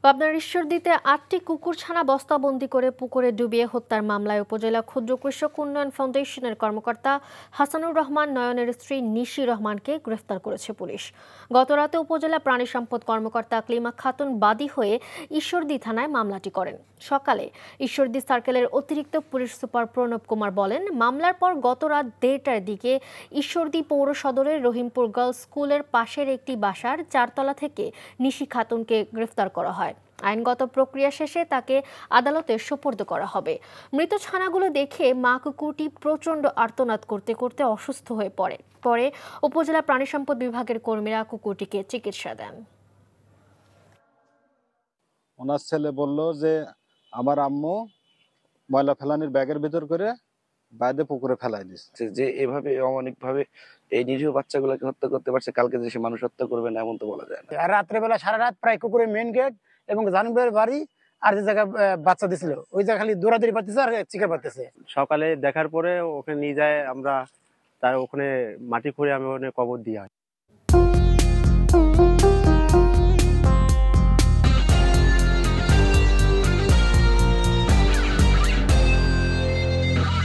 পাবনার ঈশ্বরদীতে ৮টি কুকুরছানা বস্তাবন্দি করে পুকুরে ডুবিয়ে হত্যার মামলায় উপজেলা ক্ষুদ্র কৃষক উন্নয়ন ফাউন্ডেশনের কর্মকর্তা হাসানুর রহমান নয়নের স্ত্রী নিশি রহমানকে গ্রেফতার করেছে পুলিশ। গতরাতে উপজেলা প্রাণী সম্পদ কর্মকর্তা ক্লিমা খাতুন বাদী হয়ে ঈশ্বরদী থানায় মামলাটি করেন। সকালে ঈশ্বরদী সার্কেলের অতিরিক্ত পুলিশ সুপার প্রণব কুমার বলেন, মামলার পর গত রাত ১:৩০টার দিকে ঈশ্বরদী পৌর সদরের রহিমপুর গার্লস স্কুলের পাশের একটি বাসার ৪তলা থেকে নিশি খাতুনকে গ্রেফতার করা হয়। আইনগত প্রক্রিয়া শেষে তাকে আদালতে সোপর্দ করা হবে। মৃত ছানাগুলো দেখে মা কুকুরটি প্রচণ্ড আর্তনাদ করতে করতে অসুস্থ হয়ে পড়ে। পরে উপজেলা প্রাণী সম্পদ বিভাগের কর্মীরা কুকুরটিকে চিকিৎসা দেন। ওনার ছেলে বলল যে আমার আম্মু ময়লা ফেলানির ব্যাগের ভিতর করে বাইরে পুকুরে ফেলাই দিচ্ছে। যে এভাবে অমানবিকভাবে এই নিরীহ বাচ্চাগুলোকে হত্যা করতে পারছে, কালকে যে সে মানুষ হত্যা করবে না এমন তো বলা যায় না। আর রাত্রেবেলা সারা রাত প্রায় কুকুরের মেন গেট এবং জানুবের বাড়ি আর যে জায়গা বাচ্চা দিছিল ওই জায়গা খালি দৌড়াদৌড়ি পারতেছে আর চিকে পারতেছে। সকালে দেখার পরে ওখানে নিয়ে যায়, আমরা তার ওখানে মাটি খুঁড়ে আমি ওখানে কবর দিয়ে আসি।